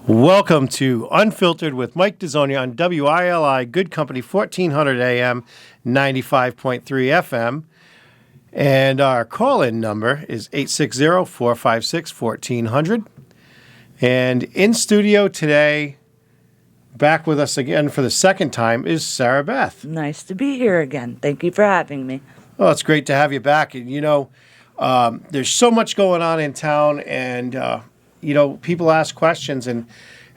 Welcome to Unfiltered with Mike DeZonia on WILI, Good Company, 1400 AM, 95.3 FM. And our call-in number is 860-456-1400. And in studio today, back with us again for the second time, is Sara Beth. Nice to be here again. Thank you for having me. Well, it's great to have you back. And, there's so much going on in town, and people ask questions, and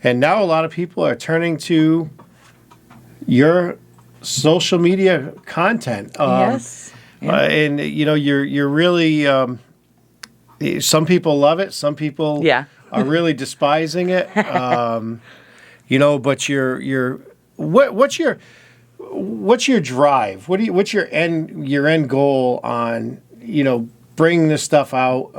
now a lot of people are turning to your social media content. Yes. Yeah. And you're really. Some people love it. Some people are really despising it. But what's your drive? What's your end goal on bringing this stuff out?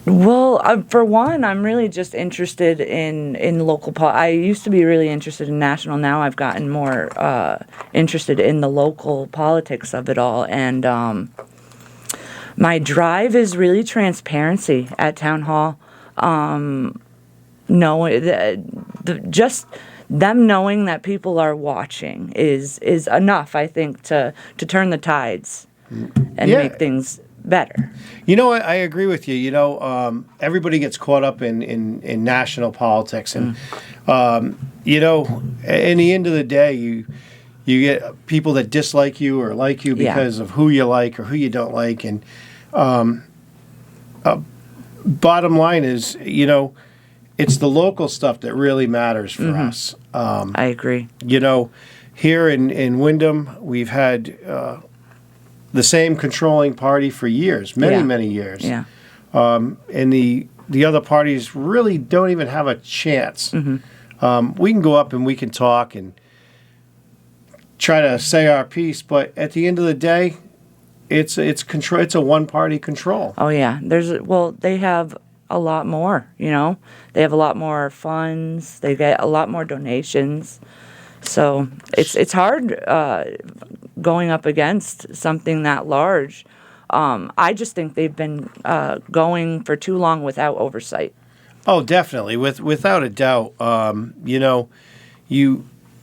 Well, for one, I'm really just interested in local I used to be really interested in national. Now I've gotten more interested in the local politics of it all. And my drive is really transparency at town hall. Just them knowing that people are watching is enough, I think, to turn the tides and make things better. I agree with you. Everybody gets caught up in national politics, and in the end of the day, you get people that dislike you or like you because of who you like or who you don't like, and bottom line is, it's the local stuff that really matters for us. I agree. Here in Windham, we've had the same controlling party for years, many years. Yeah. And the other parties really don't even have a chance. Mm-hmm. We can go up and we can talk and try to say our piece, but at the end of the day, it's control. It's a one-party control. Oh yeah. They have a lot more. They have a lot more funds. They get a lot more donations. So it's hard going up against something that large. I just think they've been going for too long without oversight. Oh, definitely, without a doubt. You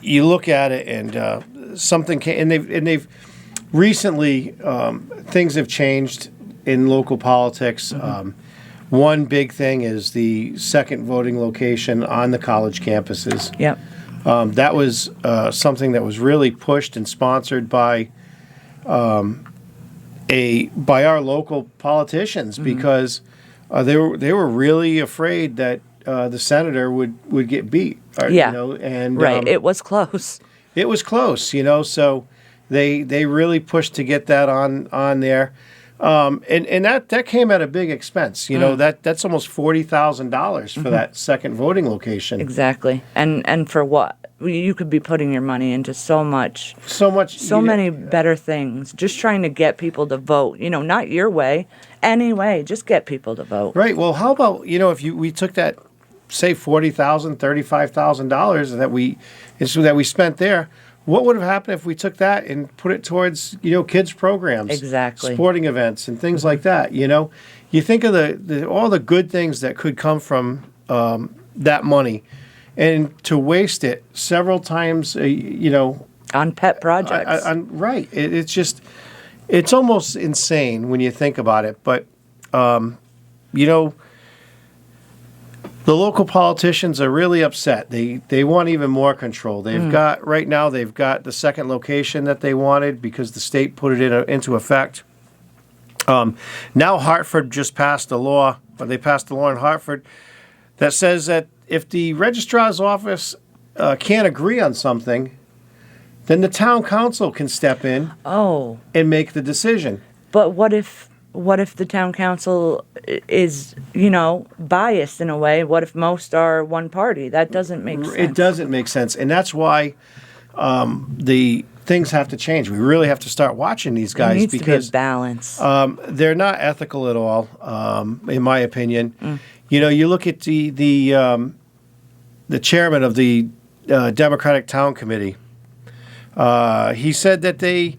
look at it, and something came, and they've recently things have changed in local politics. Mm-hmm. One big thing is the second voting location on the college campuses. Yep. That was something that was really pushed and sponsored by our local politicians, mm-hmm. because they were really afraid that the senator would get beat. It was close. It was close, so they really pushed to get that on there. And that came at a big expense. That's almost $40,000 for mm-hmm. that second voting location. Exactly. And for what? You could be putting your money into so many better things. Just trying to get people to vote. Not your way, any way. Just get people to vote. Right. Well, how about if we took that, say $40,000, $35,000 that we spent there. What would have happened if we took that and put it towards, kids' programs, exactly, sporting events, and things like that? You think of all the good things that could come from that money, and to waste it several times, on pet projects. Right. It's almost insane when you think about it. But the local politicians are really upset. They want even more control. They've got the second location that they wanted because the state put it into effect. Now Hartford just passed a law, or they passed a law in Hartford that says that if the registrar's office can't agree on something, then the town council can step in and make the decision. But what if the town council is, biased in a way? What if most are one party? That doesn't make sense. It doesn't make sense. And that's why the things have to change. We really have to start watching these guys, because because to be a balance. They're not ethical at all, in my opinion. You look at the chairman of the Democratic Town Committee. He said that they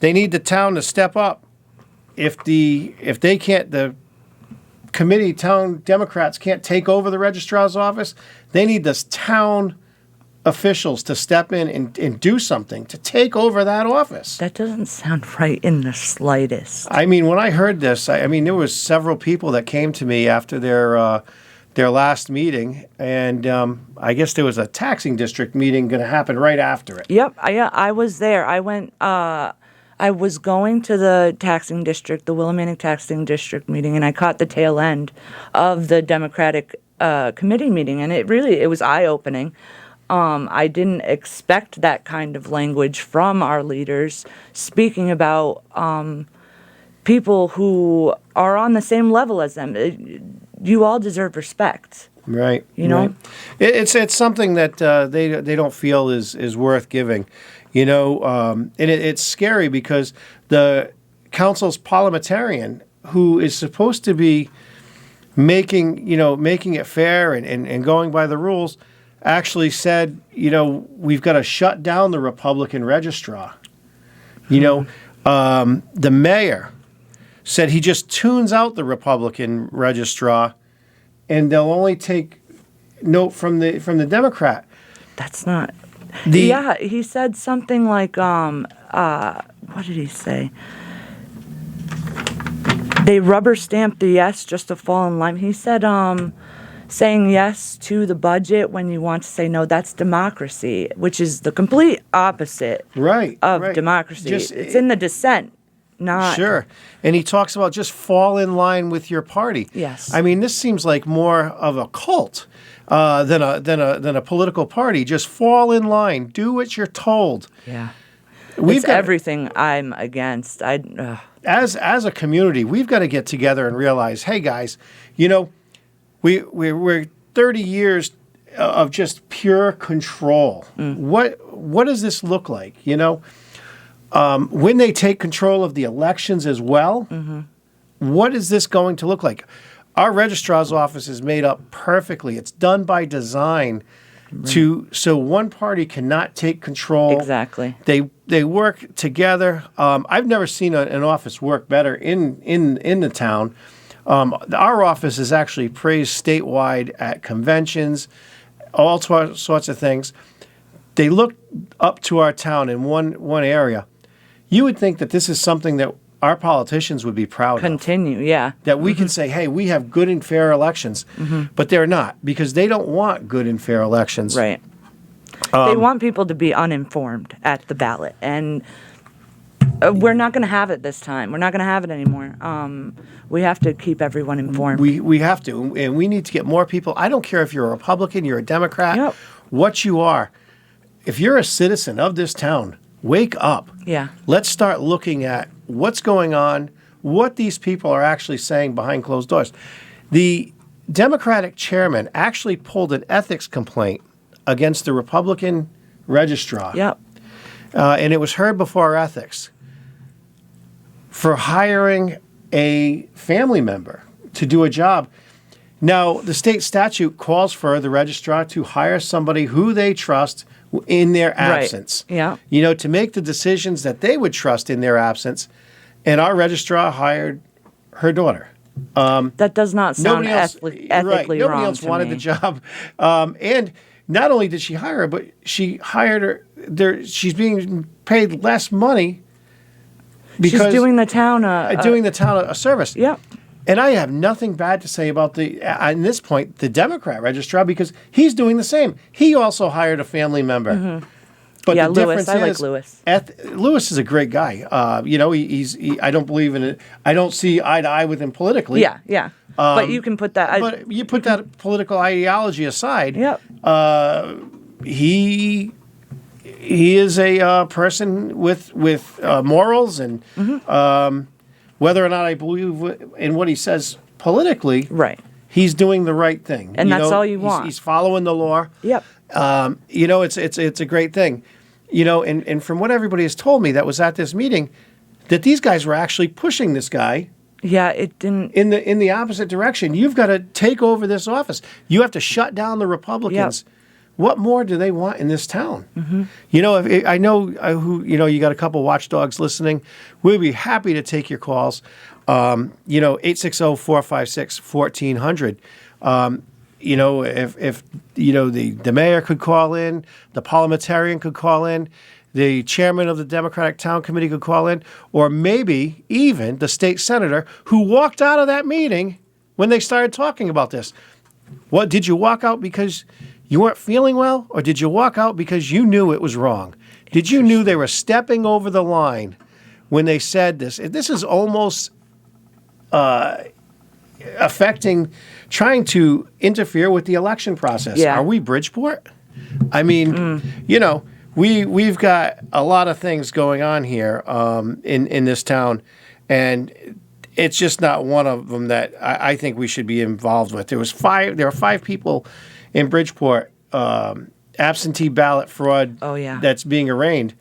need the town to step up. If they can't, committee, town Democrats can't take over the registrar's office. They need this town officials to step in and do something to take over that office. That doesn't sound right in the slightest. I mean, when I heard this, I mean, there was several people that came to me after their last meeting, and I guess there was a taxing district meeting going to happen right after it. Yep, I was there. I went. I was going to the taxing district, the Willimantic taxing district meeting, and I caught the tail end of the Democratic committee meeting, and it was eye-opening. I didn't expect that kind of language from our leaders, speaking about people who are on the same level as them. You all deserve respect. Right. You know? Right. It's something that they don't feel is worth giving. You know, and it's scary because the council's parliamentarian, who is supposed to be making it fair and going by the rules, actually said, we've got to shut down the Republican registrar. The mayor said he just tunes out the Republican registrar, and they'll only take note from the Democrat. That's not. Yeah, he said something like, what did he say? They rubber stamped the yes just to fall in line. He said, saying yes to the budget when you want to say no, that's democracy, which is the complete opposite of democracy. It's in the dissent, not... Sure. And he talks about just fall in line with your party. Yes. I mean, this seems like more of a cult than a political party. Just fall in line. Do what you're told. Yeah. It's everything I'm against. As a community, we've got to get together and realize, hey, guys, we're 30 years of just pure control. What does this look like? When they take control of the elections as well, what is this going to look like? Our registrar's office is made up perfectly. It's done by design so one party cannot take control. Exactly. They work together. I've never seen an office work better in the town. Our office is actually praised statewide at conventions, all sorts of things. They look up to our town in one area. You would think that this is something that our politicians would be proud of. Yeah. That we can say, hey, we have good and fair elections. But they're not, because they don't want good and fair elections. Right. They want people to be uninformed at the ballot. And we're not going to have it this time. We're not going to have it anymore. We have to keep everyone informed. We have to. And we need to get more people. I don't care if you're a Republican, you're a Democrat, what you are. If you're a citizen of this town, wake up. Yeah. Let's start looking at what's going on, what these people are actually saying behind closed doors. The Democratic chairman actually pulled an ethics complaint against the Republican registrar. Yep. And it was heard before ethics for hiring a family member to do a job. Now, the state statute calls for the registrar to hire somebody who they trust in their absence. Right. Yeah. To make the decisions that they would trust in their absence. And our registrar hired her daughter. That does not sound ethically wrong. Nobody else wanted the job. And not only did she hire her, but she hired her. She's being paid less money because she's doing the town a service. Yep. And I have nothing bad to say about at this point, the Democrat registrar, because he's doing the same. He also hired a family member. But the difference I like Lewis. Lewis is a great guy. I don't believe in it. I don't see eye to eye with him politically. Yeah. But you can put that. But you put that political ideology aside. Yep. He is a person with morals, and whether or not I believe in what he says politically, right, he's doing the right thing, and that's all you want. He's following the law. Yep. It's a great thing, and from what everybody has told me that was at this meeting, that these guys were actually pushing this guy. Yeah, it didn't in the opposite direction. You've got to take over this office. You have to shut down the Republicans. Yep. what more do they want in this town? Mm-hmm. You know, if I know who, you know, you got a couple watchdogs listening. We'd be happy to take your calls. You know, 860-456-1400. You know, if you know, the mayor could call in, the parliamentarian could call in, the chairman of the Democratic Town Committee could call in, or maybe even the state senator who walked out of that meeting when they started talking about this. What, did you walk out because you weren't feeling well, or did you walk out because you knew it was wrong? Did you knew they were stepping over the line when they said this? This is almost affecting, trying to interfere with the election process. Yeah. Are we Bridgeport? I mean, you know, we've got a lot of things going on here in this town, and it's just not one of them that I think we should be involved with. There are 5 people in Bridgeport, absentee ballot fraud. Oh, yeah. That's being arraigned,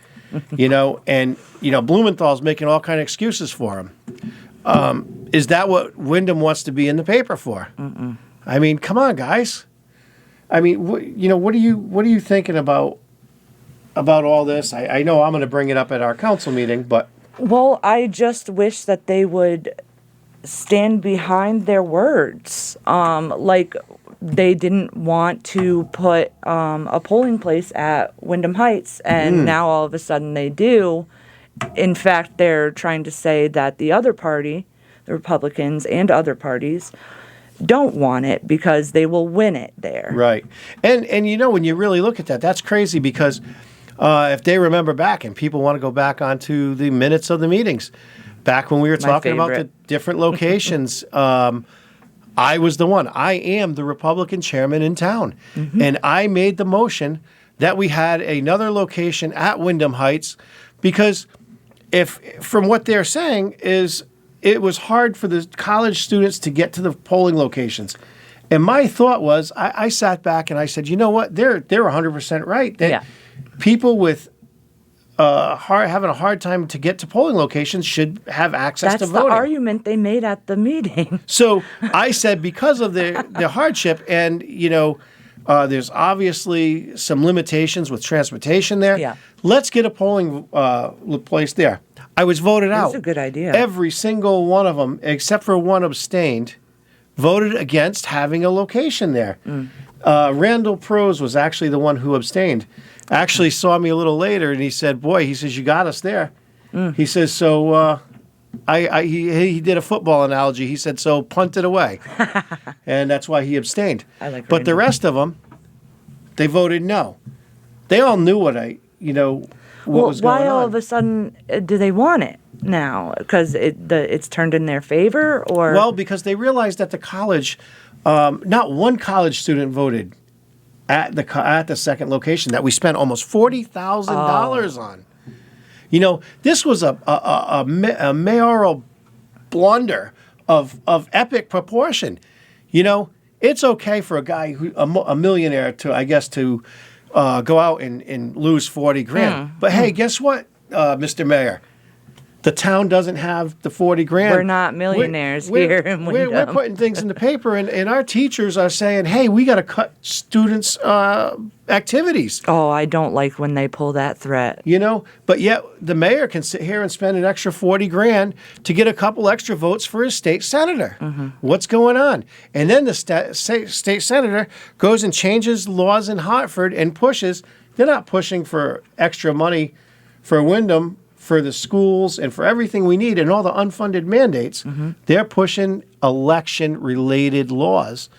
you know, and you know Blumenthal's making all kind of excuses for him. Is that what Wyndham wants to be in the paper for? Mm-mm. I mean, come on, guys. I mean, you know, what are you thinking about all this? I know I'm going to bring it up at our council meeting, but Well, I just wish that they would stand behind their words. Like they didn't want to put a polling place at Wyndham Heights, and now all of a sudden they do. In fact, they're trying to say that the other party, the Republicans and other parties, don't want it because they will win it there. right. And you know, when you really look at that, that's crazy because if they remember back, and people want to go back onto the minutes of the meetings, back when we were talking about the different locations, I was the one. I am the Republican chairman in town. Mm-hmm. And I made the motion that we had another location at Wyndham Heights because if, from what they're saying, is it was hard for the college students to get to the polling locations. And my thought was, I sat back and I said, you know what? They're 100% right. That people with having a hard time to get to polling locations should have access to voting. That's the argument they made at the meeting. So I said, because of the hardship, and you know, there's obviously some limitations with transportation there. Yeah. Let's get a polling place there. I was voted out. That's a good idea. Every single one of them, except for one abstained, voted against having a location there. Randall Prose was actually the one who abstained. Actually saw me a little later, and he said, boy, he says, you got us there. He says, so he did a football analogy. He said, so punt it away. And that's why he abstained. I like but the rest of them, they voted no. They all knew what was going on. Why all of a sudden do they want it now? Because it's turned in their favor, or Well, because they realized that the college, not one college student voted at the second location that we spent almost $40,000 on. You know, this was a mayoral blunder of epic proportion. You know, it's okay for a guy a millionaire to go out and lose 40 grand. But hey, guess what, Mr. Mayor? The town doesn't have the 40 grand. We're not millionaires here in Wyndham. We're putting things in the paper, and our teachers are saying, hey, we got to cut students' activities. Oh, I don't like when they pull that threat. You know, but yet the mayor can sit here and spend an extra 40 grand to get a couple extra votes for his state senator. What's going on? And then the state senator goes and changes laws in Hartford and pushes. They're not pushing for extra money for Wyndham, for the schools, and for everything we need and all the unfunded mandates. They're pushing election-related laws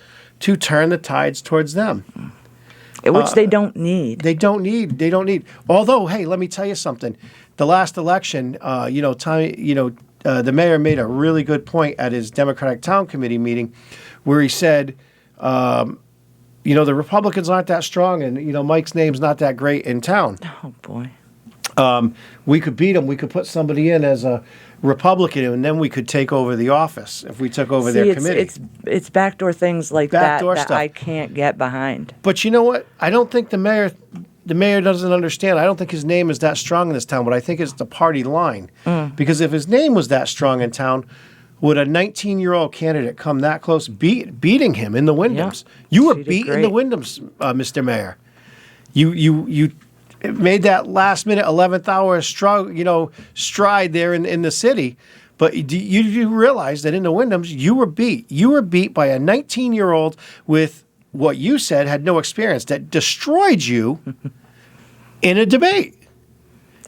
to turn the tides towards them. Which they don't need. They don't need. Although, hey, let me tell you something. The last election, the mayor made a really good point at his Democratic Town Committee meeting where he said, the Republicans aren't that strong, and, Mike's name's not that great in town. Oh, boy. We could beat them. We could put somebody in as a Republican, and then we could take over the office if we took over their committee. It's backdoor things like Backdoor that stuff. I can't get behind. But you know what? I don't think the mayor doesn't understand. I don't think his name is that strong in this town, but I think it's the party line. Because if his name was that strong in town, would a 19-year-old candidate come that close beating him in the Wyndhams? Yeah, You were she did beating great. the Wyndhams, Mr. Mayor. you made that last minute 11th hour stride there in the city. But you realize that in the Wyndhams, you were beat. You were beat by a 19-year-old with what you said had no experience that destroyed you in a debate.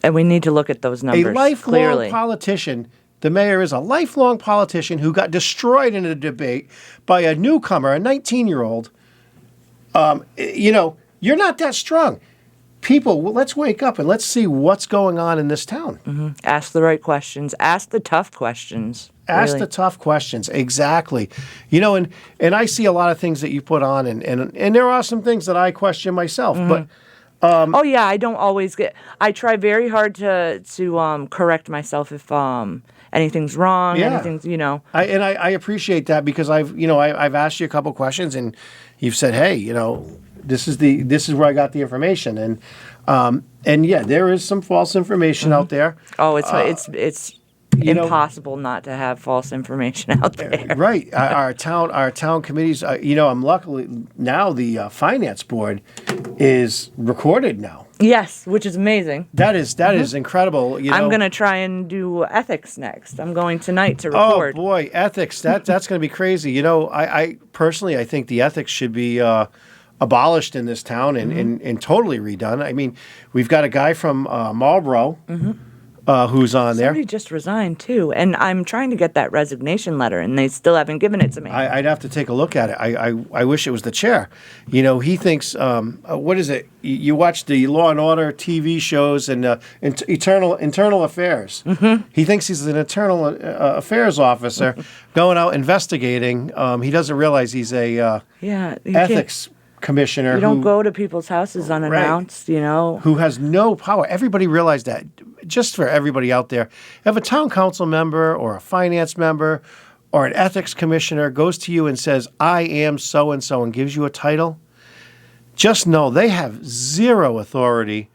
And we need to look at those numbers A lifelong clearly. politician. The mayor is a lifelong politician who got destroyed in a debate by a newcomer, a 19-year-old. You're not that strong. People, well, let's wake up and let's see what's going on in this town. Ask the right questions. Ask the tough questions. Ask really. the tough questions. Exactly. And I see a lot of things that you put on, and there are some things that I question myself. But Oh yeah, I don't always get. I try very hard to correct myself if anything's wrong. Yeah. Anything's I appreciate that because I've asked you a couple questions and you've said, hey, this is where I got the information, and yeah, there is some false information out there. Oh, it's impossible not to have false information out there. Right. Our town committees. I'm luckily now the finance board is recorded now. Yes, which is amazing. That is incredible. I'm gonna try and do ethics next. I'm going tonight to Oh record. boy, ethics. That's going to be crazy. I personally I think the ethics should be abolished in this town and totally redone. I mean, we've got a guy from Marlboro who's on there. Somebody just resigned too, and I'm trying to get that resignation letter, and they still haven't given it to me. I'd have to take a look at it. I wish it was the chair. He thinks, what is it? You watch the Law and Order TV shows and internal affairs. Mm-hmm. He thinks he's an internal affairs officer going out investigating. He doesn't realize he's a ethics commissioner. You don't go to people's houses unannounced, who has no power. Everybody realized that. Just for everybody out there, if a town council member or a finance member or an ethics commissioner goes to you and says, I am so-and-so, and gives you a title, just know they have zero authority.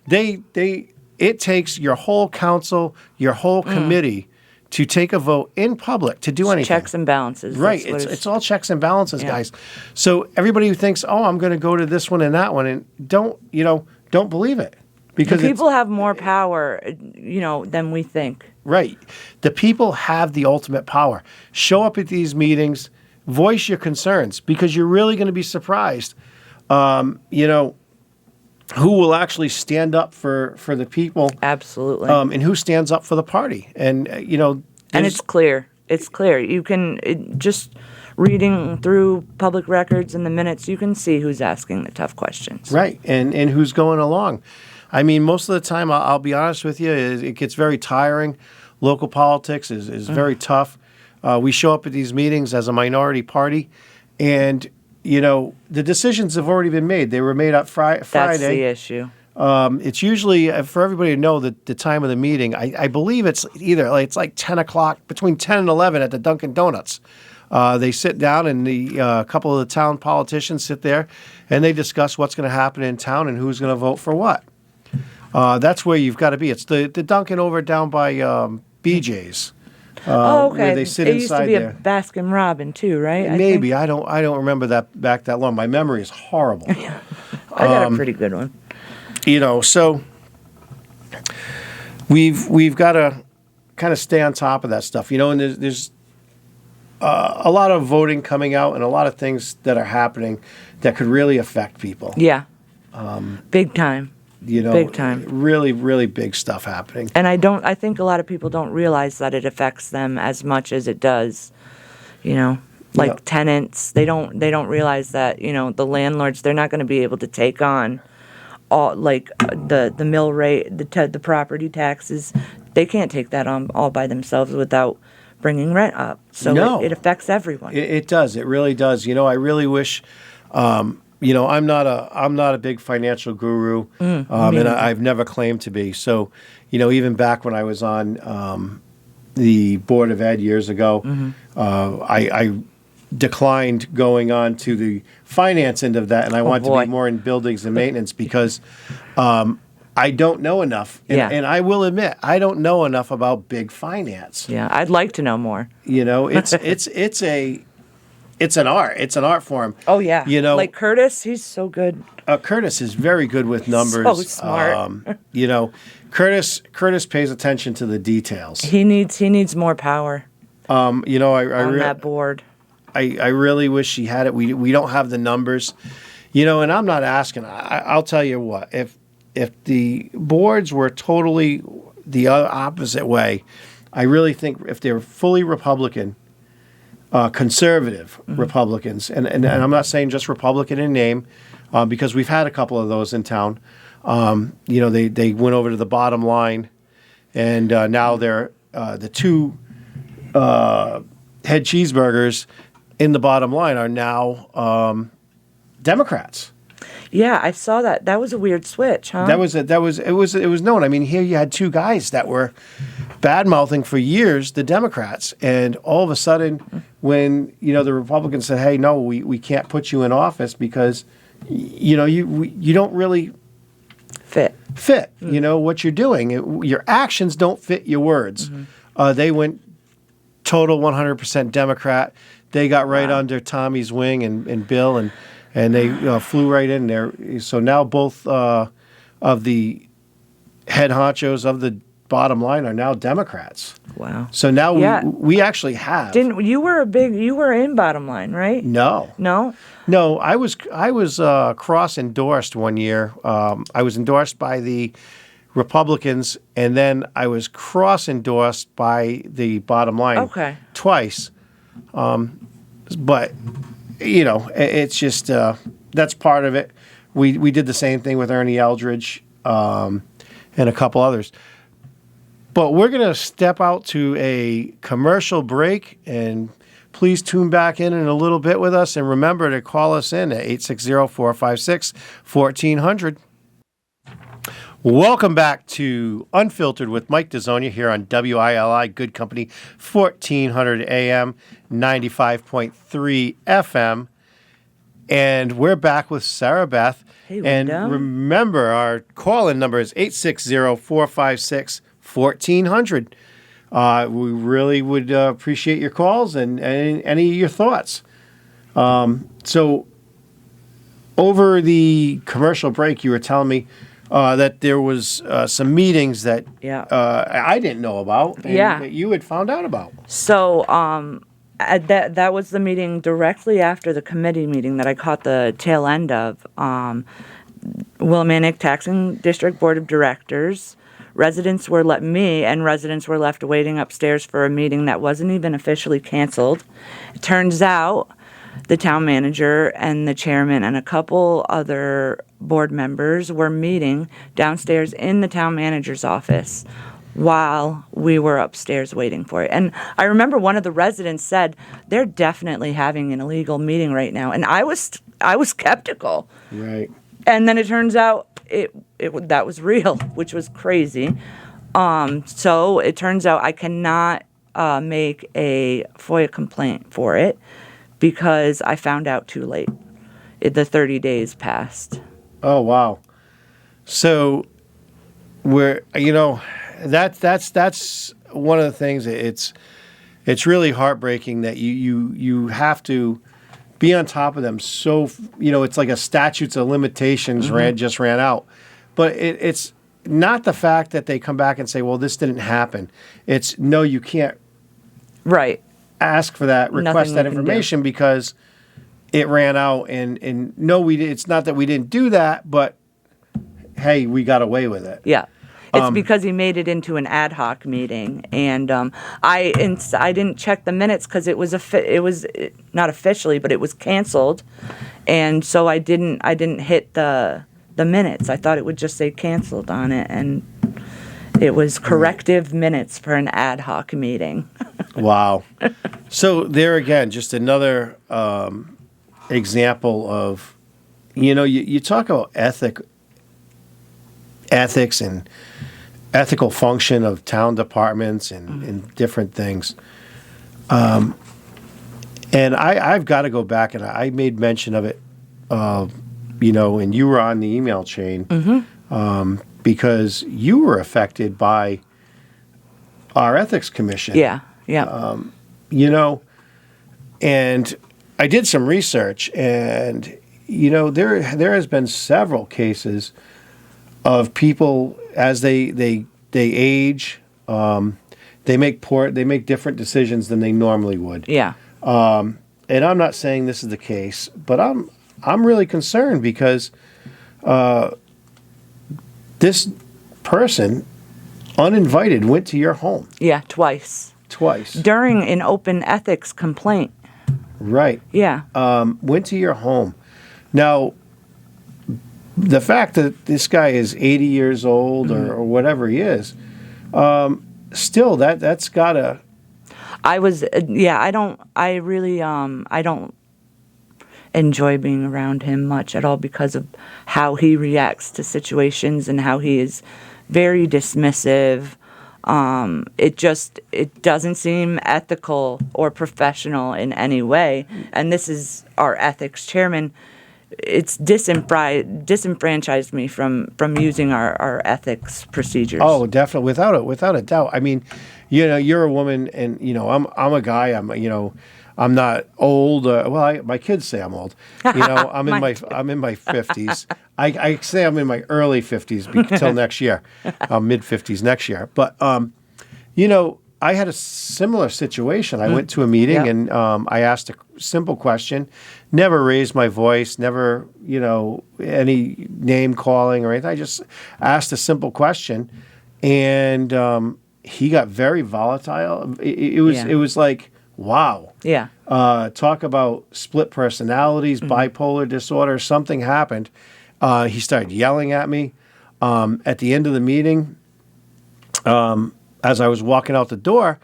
It takes your whole council, your whole committee to take a vote in public to do anything. Checks and balances. Right. It's all checks and balances, guys. So everybody who thinks, I'm going to go to this one and that one, and don't believe it. Because the people have more power, than we think. Right. The people have the ultimate power. Show up at these meetings, voice your concerns, because you're really going to be surprised, who will actually stand up for the people. Absolutely. And who stands up for the party. And, and it's clear. It's clear. You can, just reading through public records and the minutes, you can see who's asking the tough questions. Right. And who's going along. I mean, most of the time, I'll be honest with you, it gets very tiring. Local politics is very tough. We show up at these meetings as a minority party, and, the decisions have already been made. They were made up Friday. That's the issue. It's usually, for everybody to know the time of the meeting, I believe it's it's like 10 o'clock, between 10 and 11 at the Dunkin' Donuts. They sit down, and a couple of the town politicians sit there, and they discuss what's going to happen in town and who's going to vote for what. That's where you've got to be. It's the Dunkin' over down by BJ's. Okay. Where they sit it used to inside be there. a Baskin Robin too, right? Maybe. I don't remember that back that long. My memory is horrible. I got a pretty good one. So we've got to kind of stay on top of that stuff. And there's a lot of voting coming out and a lot of things that are happening that could really affect people. Yeah. Big time. Big time. Really, really big stuff happening. And I think a lot of people don't realize that it affects them as much as it does. Tenants, they don't realize that, the landlords, they're not going to be able to take on all, the mill rate, the property taxes. They can't take that on all by themselves without bringing rent up. So it affects everyone. It does. It really does. I really wish I'm not a big financial guru, and I've never claimed to be. So, even back when I was on the Board of Ed years ago, I declined going on to the finance end of that, and I wanted to be more in buildings and maintenance because I don't know enough. And I will admit, I don't know enough about big finance. Yeah, I'd like to know more. It's it's an art. It's an art form. Oh yeah. You know, like Curtis, he's so good. Curtis is very good with numbers. So smart. You know, Curtis pays attention to the details. He needs more power You know, on that board. I really wish he had it. We don't have the numbers. You know, and I'm not asking. I'll tell you what. If the boards were totally the opposite way, I really think if they were fully Republican, conservative Republicans, and I'm not saying just Republican in name, because we've had a couple of those in town. You know, they went over to the bottom line, and now they're the two head cheeseburgers in the bottom line are now Democrats. Yeah, I saw that. That was a weird switch, huh? It was known. I mean, here you had two guys that were bad mouthing for years the Democrats, and all of a sudden, when you know the Republicans said, "Hey, no, we can't put you in office because you know you don't really fit. You know what you're doing. Your actions don't fit your words." They went total 100% Democrat. They got right under Tommy's wing and Bill and they flew right in there. So now both of the head honchos of the bottom line are now Democrats. Wow. So now we actually have. You were in bottom line, right? No. No, I was cross endorsed one year. I was endorsed by the Republicans, and then I was cross endorsed by the bottom line twice. But you know, it's just that's part of it. We did the same thing with Ernie Eldridge and a couple others. But we're going to step out to a commercial break, and please tune back in a little bit with us. And remember to call us in at 860-456-1400. Welcome back to Unfiltered with Mike DeZonia here on WILI Good Company, 1400 AM, 95.3 FM. And we're back with Sara Beth. Hey, and Linda. remember, our call-in number is 860-456-1400. We really would appreciate your calls and any of your thoughts. So over the commercial break, you were telling me that there was some meetings that I didn't know about and that you had found out about. So that was the meeting directly after the committee meeting that I caught the tail end of. Willimantic Taxing District Board of Directors. Residents were left waiting upstairs for a meeting that wasn't even officially canceled. It turns out the town manager and the chairman and a couple other board members were meeting downstairs in the town manager's office while we were upstairs waiting for it. And I remember one of the residents said, they're definitely having an illegal meeting right now. And I was skeptical. Right. And then it turns out that was real, which was crazy. So it turns out I cannot make a FOIA complaint for it because I found out too late. The 30 days passed. Oh, wow. So that's one of the things. It's really heartbreaking that you have to be on top of them. So, it's like a statutes of limitations just ran out. But it's not the fact that they come back and say, well, this didn't happen. It's, no, you can't ask for that, request that information because it ran out. And no, it's not that we didn't do that, but, hey, we got away with it. Yeah. It's because he made it into an ad hoc meeting, and I didn't check the minutes because it was not officially, but it was canceled, and so I didn't hit the minutes. I thought it would just say canceled on it, and it was corrective minutes for an ad hoc meeting. Wow! So there again, just another example of, you talk about ethics and ethical function of town departments and different things. And I've got to go back, and I made mention of it, and you were on the email chain because you were affected by our ethics commission. Yeah. And I did some research, and there has been several cases of people as they age, they make different decisions than they normally would. Yeah. And I'm not saying this is the case, but I'm really concerned because this person, uninvited, went to your home. Yeah, twice. Twice. During an open ethics complaint. Right. Yeah. Went to your home. Now, the fact that this guy is 80 years old or whatever he is, still that's gotta. I don't enjoy being around him much at all because of how he reacts to situations and how he is very dismissive. It doesn't seem ethical or professional in any way. And this is our ethics chairman. It's disenfranchised me from using our ethics procedures. Oh, definitely, without a doubt. I mean, you're a woman, and I'm a guy. I'm not old. My kids say I'm old. I'm in my 50s. I say I'm in my early 50s until next year, mid 50s next year. But I had a similar situation. I went to a meeting and I asked a simple question. Never raised my voice. Never any name calling or anything. I just asked a simple question, and he got very volatile. It was like, wow. Yeah. Talk about split personalities, bipolar disorder. Something happened. He started yelling at me. At the end of the meeting, as I was walking out the door,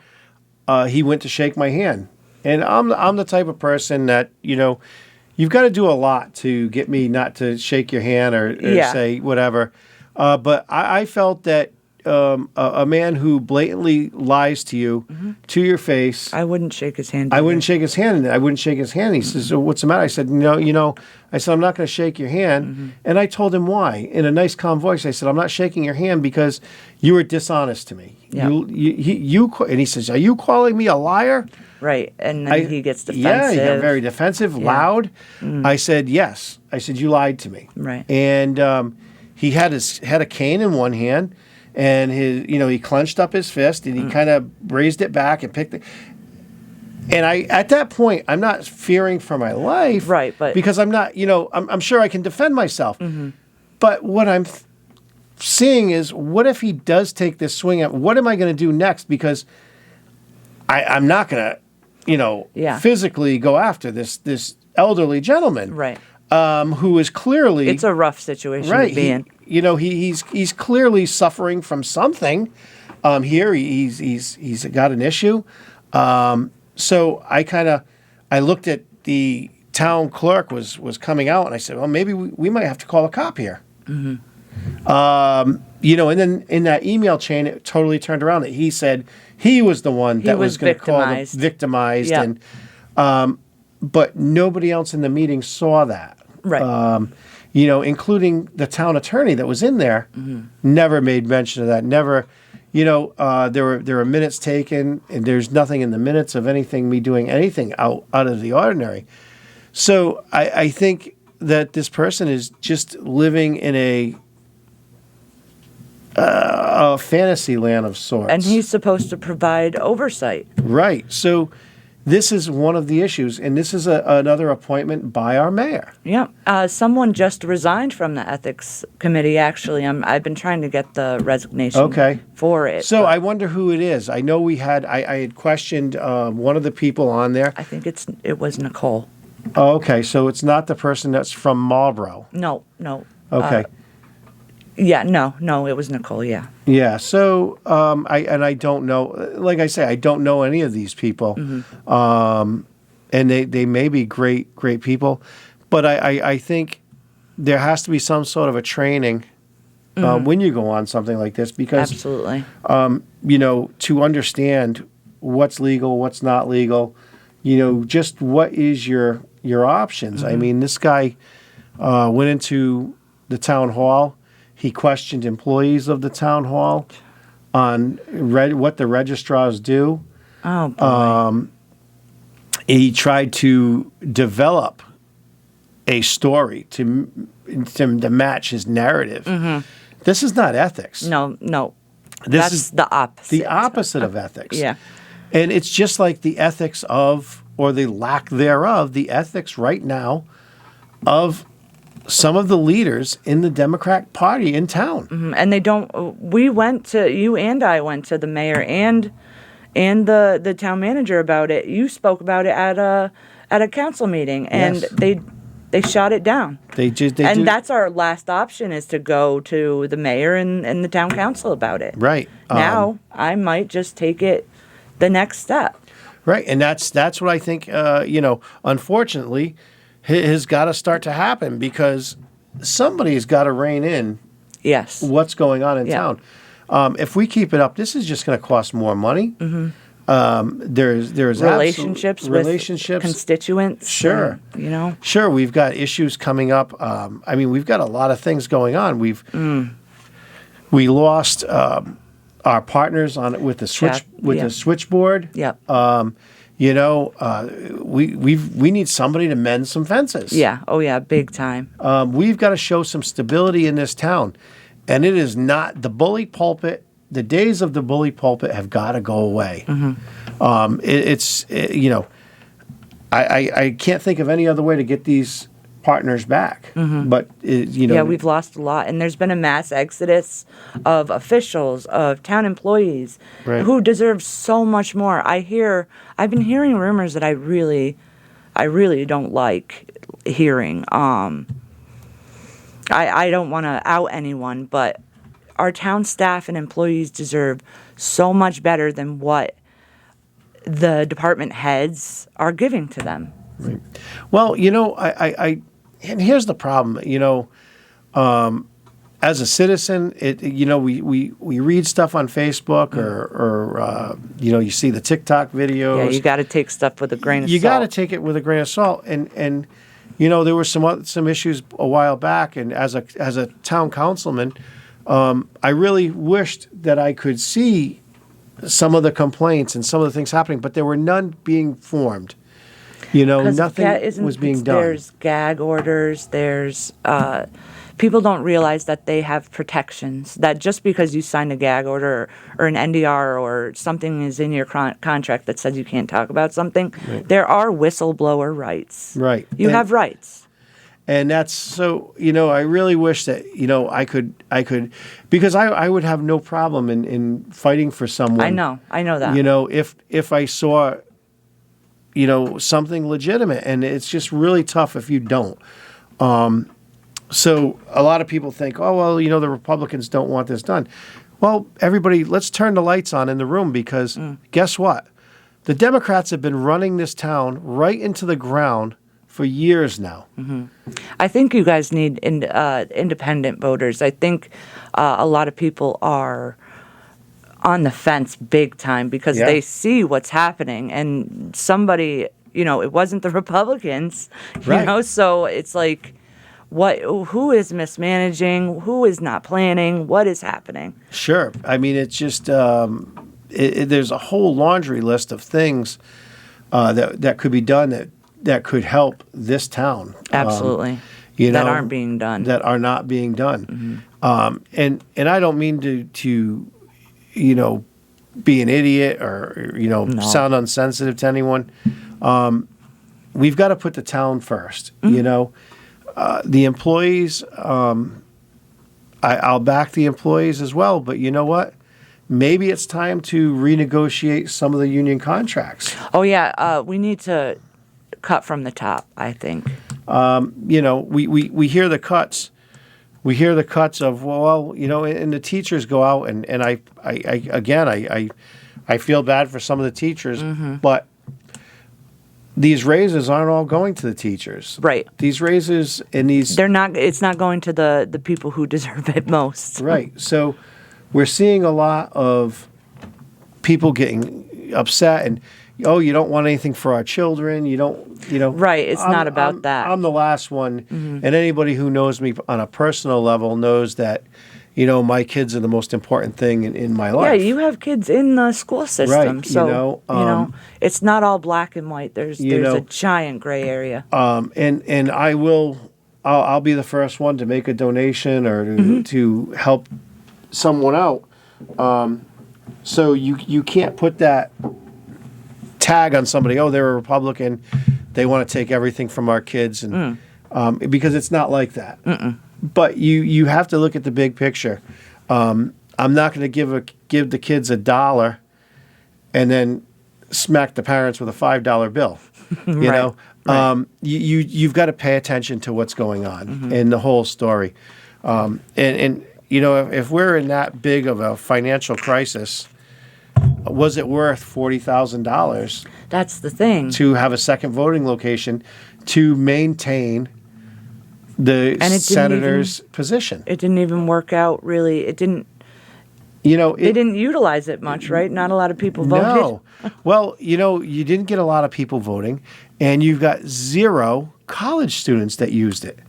he went to shake my hand. And I'm the type of person that, you've got to do a lot to get me not to shake your hand or say whatever. But I felt that a man who blatantly lies to you to your face. I wouldn't shake his hand. I wouldn't shake his hand. He says, "So what's the matter?" I said, I said, "I'm not going to shake your hand." And I told him why. In a nice, calm voice, I said, "I'm not shaking your hand because you were dishonest to me." Yeah. And he says, "Are you calling me a liar?" Right. And then he gets defensive. Yeah, he got very defensive, loud. I said, "Yes." I said, "You lied to me." Right. And he had a cane in one hand. And he clenched up his fist and he kind of raised it back and picked it. And at that point, I'm not fearing for my life, right? But because I'm not, I'm sure I can defend myself. But what I'm seeing is, what if he does take this swing at? What am I going to do next? Because I'm not going to, physically go after this elderly gentleman, right? Who is clearly, it's a rough situation to be in. He's clearly suffering from something. Here he's got an issue. So I looked at the town clerk was coming out, and I said, well, maybe we might have to call a cop here. And then in that email chain, it totally turned around that he said he was the one that was going to call the victimized, and but nobody else in the meeting saw that. Right. Including the town attorney that was in there, never made mention of that. Never, there were minutes taken, and there's nothing in the minutes of me doing anything out of the ordinary. So I think that this person is just living in a fantasy land of sorts. And he's supposed to provide oversight. Right. So this is one of the issues, and this is another appointment by our mayor. Yeah. Someone just resigned from the ethics committee, actually. I've been trying to get the resignation for it. So I wonder who it is. I know I had questioned one of the people on there. I think it was Nicole. Oh, okay. So it's not the person that's from Marlboro. No. Okay. No, it was Nicole, yeah. Yeah, so I don't know, like I say, I don't know any of these people, and they may be great people, but I think there has to be some sort of a training when you go on something like this, because absolutely, to understand what's legal, what's not legal, just what is your options. I mean, this guy went into the town hall. He questioned employees of the town hall on what the registrars do. Oh, boy. he tried to develop a story to match his narrative. This is not ethics. No. This That's is the opposite. the opposite of ethics. Yeah. And it's just like the ethics of, or the lack thereof, the ethics right now of some of the leaders in the Democrat Party in town. And they don't. You and I went to the mayor and the town manager about it. You spoke about it at a council meeting, and Yes. they shot it down. And That's our last option, is to go to the mayor and the town council about it. Right. Now I might just take it the next step. Right, and that's what I think. Unfortunately, has got to start to happen, because somebody's got to rein in Yes. what's going on in Yeah. town. If we keep it up, this is just going to cost more money. There's Relationships relationships. with constituents. Sure. and, Sure, we've got issues coming up. We've got a lot of things going on. We lost our partners with the the switchboard. Yep. We need somebody to mend some fences. Yeah. Oh yeah. Big time. We've got to show some stability in this town, and it is not the bully pulpit. The days of the bully pulpit have got to go away. I can't think of any other way to get these partners back. But Yeah, we've lost a lot, and there's been a mass exodus of officials, of town employees, Right. who deserve so much more. I've been hearing rumors that I really don't like hearing. I don't want to out anyone, but our town staff and employees deserve so much better than what the department heads are giving to them. Right. Well, and here's the problem. As a citizen, we read stuff on Facebook or you see the TikTok videos. Yeah, you got to take stuff with a grain of salt. You got to take it with a grain of salt. And there were some issues a while back, and as a town councilman, I really wished that I could see some of the complaints and some of the things happening, but there were none being formed. Nothing was being done. There's gag orders. There's people don't realize that they have protections. That just because you sign a gag order or an NDR or something is in your contract that says you can't talk about something, there are whistleblower rights. Right. You have rights. And that's so. I really wish that I could, because I would have no problem in fighting for someone. I know that. If I saw something legitimate, and it's just really tough if you don't. So a lot of people think, oh, well, the Republicans don't want this done. Well, everybody, let's turn the lights on in the room, because guess what? The Democrats have been running this town right into the ground for years now. I think you guys need independent voters. I think a lot of people are on the fence big time because they see what's happening, and somebody, it wasn't the Republicans, so it's like, who is mismanaging, who is not planning, what is happening? Sure. It's just, there's a whole laundry list of things that could be done that could help this town. Absolutely. That aren't being done. That are not being done. And I don't mean to be an idiot or, sound insensitive to anyone. We've got to put the town first, the employees, I'll back the employees as well, but you know what? Maybe it's time to renegotiate some of the union contracts. Oh, yeah. We need to cut from the top, I think. We hear the cuts. We hear the cuts of, and the teachers go out, and I feel bad for some of the teachers, but these raises aren't all going to the teachers. Right. These raises and these... It's not going to the people who deserve it most. Right. So we're seeing a lot of people getting upset and, you don't want anything for our children. You don't, Right. It's not about that. I'm the last one. And anybody who knows me on a personal level knows that, my kids are the most important thing in my life. Yeah, you have kids in the school system, Right, so it's not all black and white. There's a giant gray area. And I'll be the first one to make a donation or to help someone out. So you can't put that tag on somebody. Oh, they're a Republican. They want to take everything from our kids, and because it's not like that. But you have to look at the big picture. I'm not going to give the kids $1 and then smack the parents with a $5 bill. You know, you've got to pay attention to what's going on in the whole story. And if we're in that big of a financial crisis, was it worth $40,000? That's the thing. To have a second voting location to maintain the senator's position. It didn't even work out really. It didn't. They didn't utilize it much, right? Not a lot of people voted. No. Well, you didn't get a lot of people voting, and you've got 0 college students that used it.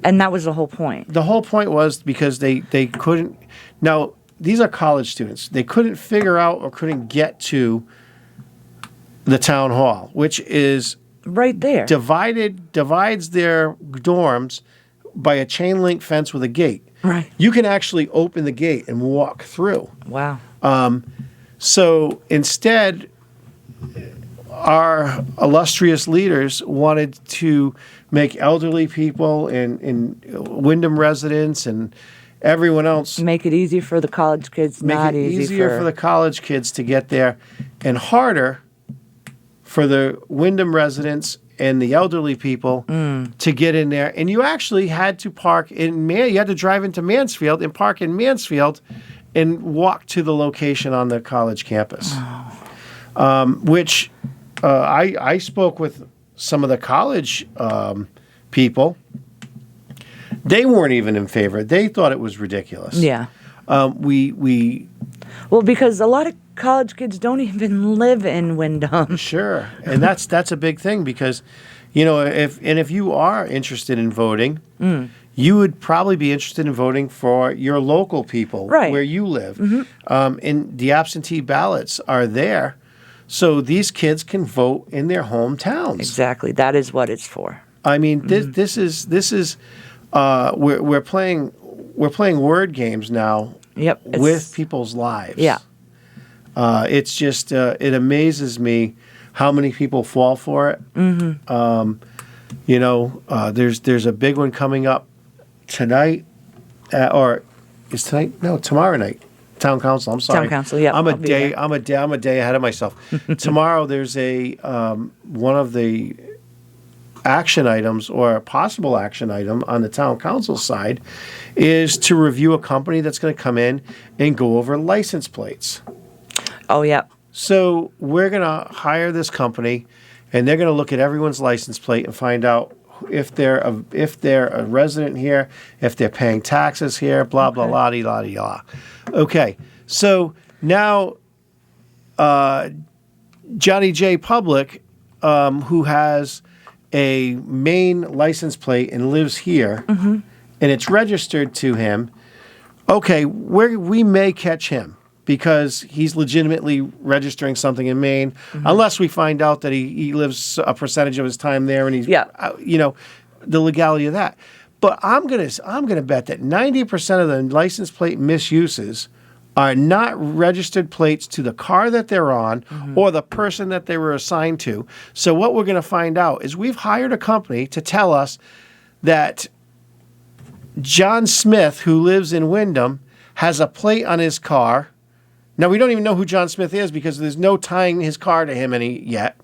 And that was the whole point. The whole point was because they couldn't. Now, these are college students. They couldn't figure out or couldn't get to the town hall, which is right there. Divides their dorms by a chain link fence with a gate. Right. You can actually open the gate and walk through. Wow. So instead, our illustrious leaders wanted to make elderly people and Wyndham residents and everyone else make it easy for the college kids. Make it easier for the college kids to get there, and harder for the Wyndham residents and the elderly people to get in there. And you actually had to park you had to drive into Mansfield and park in Mansfield and walk to the location on the college campus. Which I spoke with some of the college people. They weren't even in favor. They thought it was ridiculous. Yeah. Well, because a lot of college kids don't even live in Wyndham. Sure, and that's a big thing because, if you are interested in voting, you would probably be interested in voting for your local people where you live. And the absentee ballots are there, so these kids can vote in their hometowns. Exactly, that is what it's for. I mean, this is. We're playing word games now. Yep, with people's lives. Yeah, it's just it amazes me how many people fall for it. There's a big one coming up tonight, or is tonight? No, tomorrow night. Town council. I'm sorry. Town council. Yeah, I'm a day ahead of myself. Tomorrow there's a one of the action items or a possible action item on the town council side is to review a company that's going to come in and go over license plates. Oh, yeah. So we're going to hire this company, and they're going to look at everyone's license plate and find out if they're a resident here, if they're paying taxes here, blah, blah, blah, de, la, de, la. Okay. So now Johnny J. Public, who has a Maine license plate and lives here, and it's registered to him, okay, we may catch him because he's legitimately registering something in Maine, unless we find out that he lives a percentage of his time there, and he's, the legality of that. But I'm gonna bet that 90% of the license plate misuses are not registered plates to the car that they're on or the person that they were assigned to. So what we're going to find out is we've hired a company to tell us that John Smith, who lives in Wyndham, has a plate on his car. Now, we don't even know who John Smith is because there's no tying his car to him yet.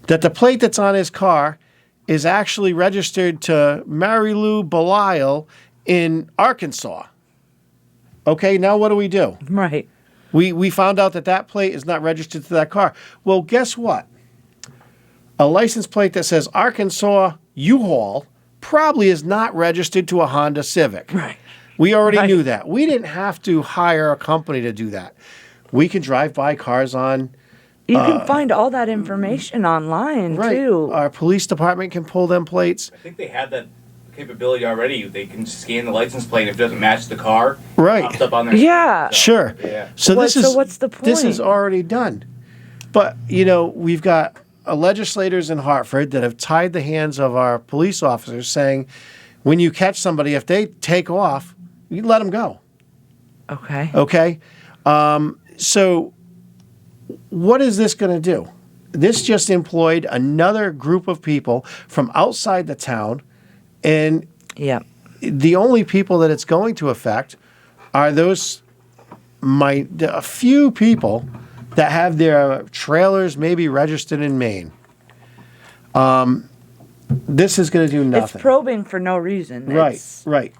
That the plate that's on his car is actually registered to Mary Lou Belisle in Arkansas. Okay, now what do? Right. We found out that plate is not registered to that car. Well, guess what? A license plate that says Arkansas U-Haul probably is not registered to a Honda Civic. Right. We already knew that. We didn't have to hire a company to do that. We can drive by cars on. You can find all that information online, too. Our police department can pull them plates. I think they had that capability already. They can scan the license plate. If it doesn't match the car, Right. it pops up on their Yeah. screen. Sure. Yeah. So What's the point? This is already done. But, we've got legislators in Hartford that have tied the hands of our police officers saying, when you catch somebody, if they take off, you let them go. Okay. Okay? So what is this going to do? This just employed another group of people from outside the town, and Yeah. the only people that it's going to affect are a few people that have their trailers maybe registered in Maine. This is going to do nothing. It's probing for no reason. Right.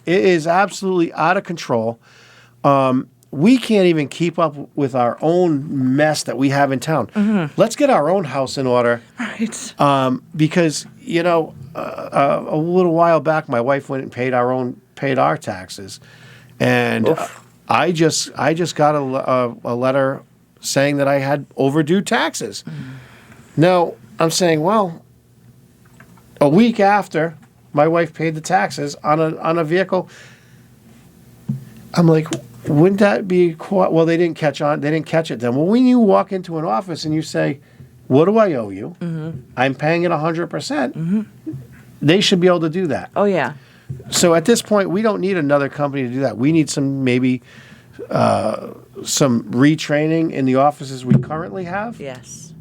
It is absolutely out of control. We can't even keep up with our own mess that we have in town. Mm-hmm. Let's get our own house in order. Right. Because a little while back, my wife went and paid our taxes, and I just got a letter saying that I had overdue taxes. Now I'm saying, well, a week after my wife paid the taxes on a vehicle, I'm like, wouldn't that be quite, well, they didn't catch it then. Well, when you walk into an office and you say, what do I owe you? Mm-hmm. I'm paying it 100%. Mm-hmm. They should be able to do that. Oh, yeah. So at this point, we don't need another company to do that. We need some retraining in the offices we currently have. Yes.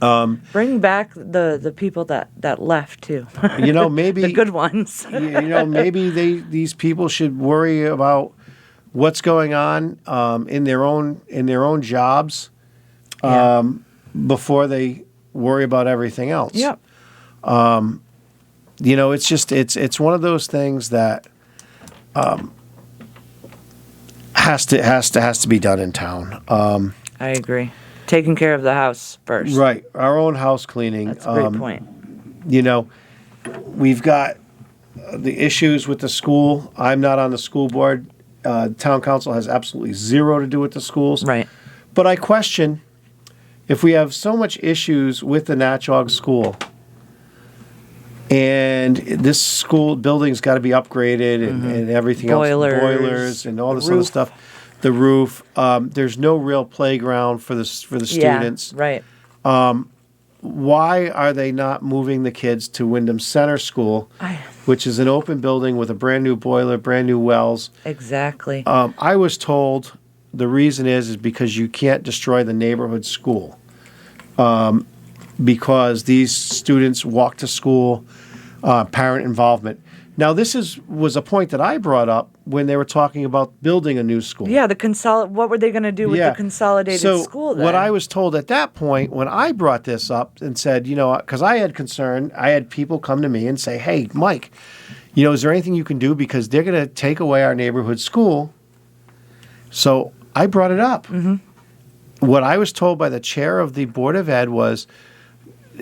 Bring back the people that left too. Maybe the good ones. Maybe these people should worry about what's going on in their own jobs before they worry about everything else. Yep. It's one of those things that has to be done in town. I agree. Taking care of the house first. Right, our own house cleaning. That's a great point. We've got the issues with the school. I'm not on the school board. Town council has absolutely zero to do with the schools. Right. But I question if we have so much issues with the Natchog school, and this school building's got to be upgraded and everything boilers and all this other stuff. The roof. There's no real playground for the students. Yeah, right. Why are they not moving the kids to Wyndham Center School, which is an open building with a brand new boiler, brand new wells? Exactly. I was told the reason is because you can't destroy the neighborhood school because these students walk to school, parent involvement. Now, this was a point that I brought up when they were talking about building a new school. Yeah, what were they going to do with the consolidated school then? What I was told at that point when I brought this up and said, because I had concern, I had people come to me and say, hey, Mike, is there anything you can do because they're going to take away our neighborhood school? So I brought it up. Mm-hmm. What I was told by the chair of the Board of Ed was,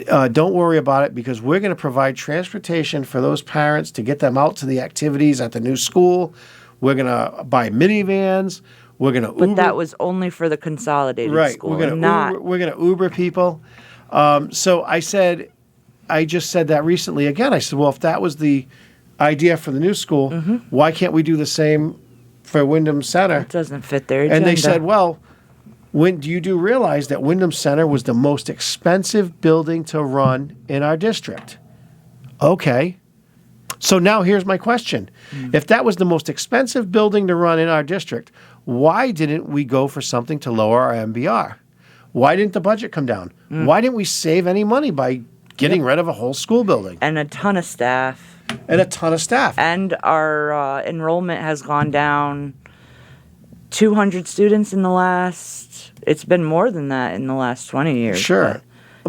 don't worry about it because we're going to provide transportation for those parents to get them out to the activities at the new school. We're going to buy minivans. We're going to Uber. But that was only for the consolidated school. We're going to Uber people. So I just said that recently again. I said, well, if that was the idea for the new school, why can't we do the same for Wyndham Center? It doesn't fit their agenda. And they said, well, you do realize that Wyndham Center was the most expensive building to run in our district? Okay. So now here's my question. If that was the most expensive building to run in our district, why didn't we go for something to lower our MBR? Why didn't the budget come down? Why didn't we save any money by getting rid of a whole school building? And a ton of staff. And our enrollment has gone down 200 students in the last, it's been more than that in the last 20 years. Sure.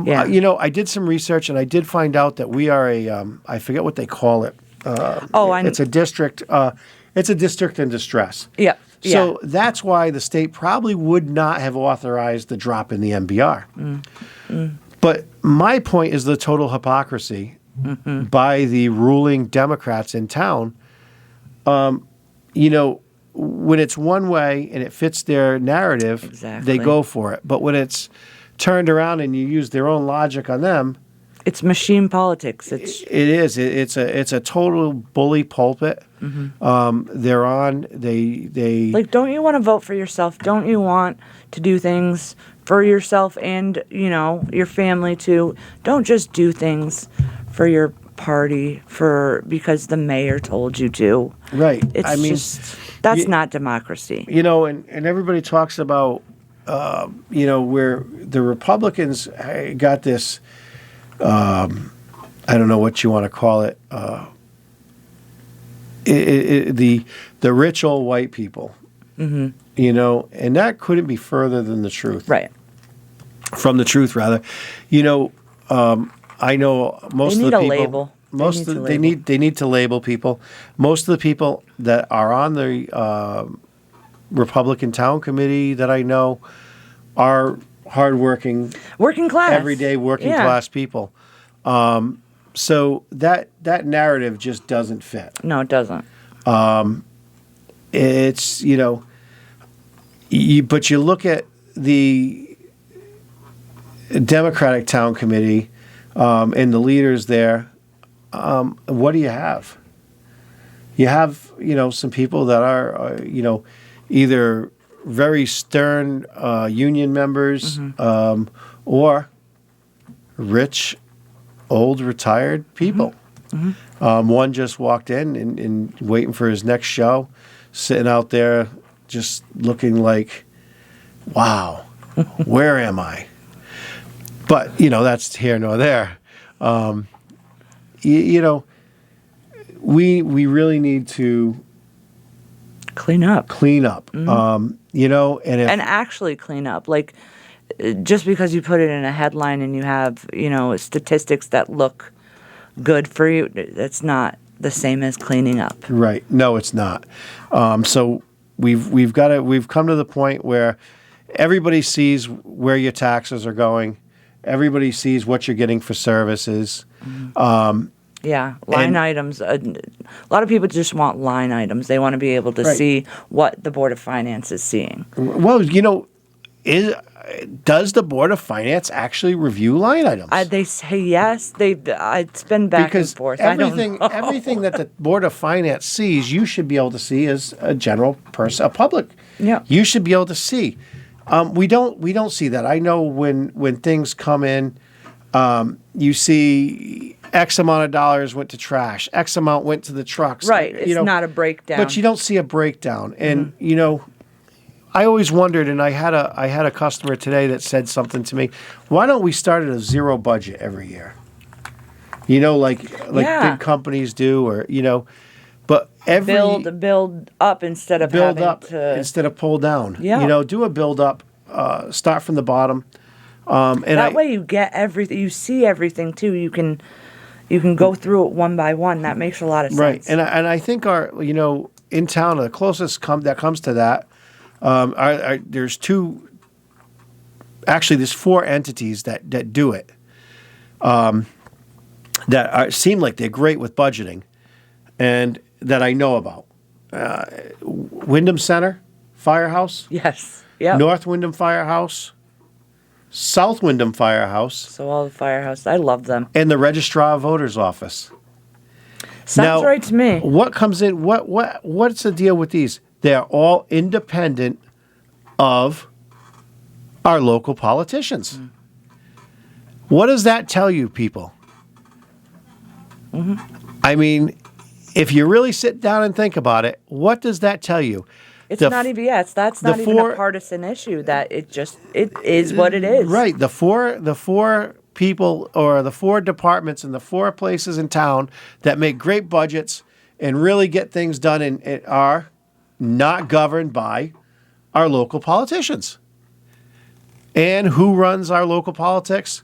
Yeah. I did some research and I did find out that we are I forget what they call it. It's a district. It's a district in distress. Yeah. So that's why the state probably would not have authorized the drop in the MBR. But my point is the total hypocrisy by the ruling Democrats in town. When it's one way and it fits their narrative, they go for it. But when it's turned around and you use their own logic on them, It's machine politics. It's It is. It's a total bully pulpit. They're on. They like, don't you want to vote for yourself? Don't you want to do things for yourself and, your family too? Don't just do things for your party because the mayor told you to. right. It's that's y- not democracy. And everybody talks about where the Republicans got this. I don't know what you want to call it. The rich old white people, and that couldn't be further than the truth. Right. From the truth, rather. I know most They of need the a people. label. They need to label people. Most of the people that are on the Republican town committee that I know are hardworking, Working class. everyday working Yeah. class people. So that narrative just doesn't fit. No, it doesn't. It's but you look at the Democratic town committee and the leaders there. What do you have? You have some people that are either very stern union members or rich, old, retired people. One just walked in and waiting for his next show, sitting out there just looking like, wow, where am I? But, that's here nor there. We really need to Clean up. and if And actually clean up. Like, just because you put it in a headline and you have, statistics that look good for you, that's not the same as cleaning up. right, no, it's not. So we've come to the point where everybody sees where your taxes are going. Everybody sees what you're getting for services. Yeah, line And- items. A lot of people just want line items. They want to be able to Right. see what the Board of Finance is seeing. Well, does the Board of Finance actually review line items? They say yes. It's been back because and forth. everything I don't know. everything that the Board of Finance sees, you should be able to see as a general person, a public. Yeah. You should be able to see. We don't see that. I know when things come in, you see X amount of dollars went to trash, X amount went to the trucks. Right. It's not a breakdown. But you don't see a breakdown. And I always wondered, and I had a customer today that said something to me. Why don't we start at a zero budget every year? Like Yeah. big companies do, or but every build up instead of build having up to. instead of pull down. Yeah. Do a build up. Start from the bottom. And That way you get everything. You see everything too. You can go through it one by one. That makes a lot of sense. Right, and I think our in town the closest that comes to that there's two. Actually, there's four entities that do it. Seem like they're great with budgeting, and that I know about. Wyndham Center Firehouse, Yes. Yeah. North Wyndham Firehouse, South Wyndham Firehouse, So all the firehouse. I love them. and the Registrar of Voters Office. Sounds Now, right to me. What comes in? What's the deal with these? They're all independent of our local politicians. What does that tell you, people? I mean, if you really sit down and think about it, what does that tell you? It's The not f- even. Yes, that's not the even four- a partisan issue. That it is what it is. Right. The four people or the four departments and the four places in town that make great budgets and really get things done and are not governed by our local politicians. And who runs our local politics?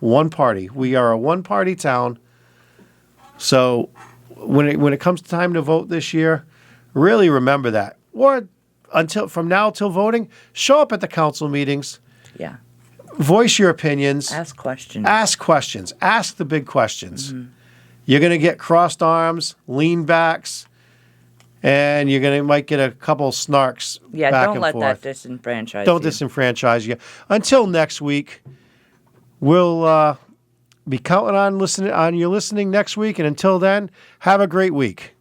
One party. We are a one-party town. So when it comes time to vote this year, really remember that. Or from now till voting, show up at the council meetings, Yeah. voice your opinions, Ask questions. ask questions, ask the big questions. You're going to get crossed arms, lean backs, and might get a couple snarks Yeah. back Don't and let forth. that disenfranchise Don't you. disenfranchise you. Until next week, we'll be counting on you listening next week. And until then, have a great week.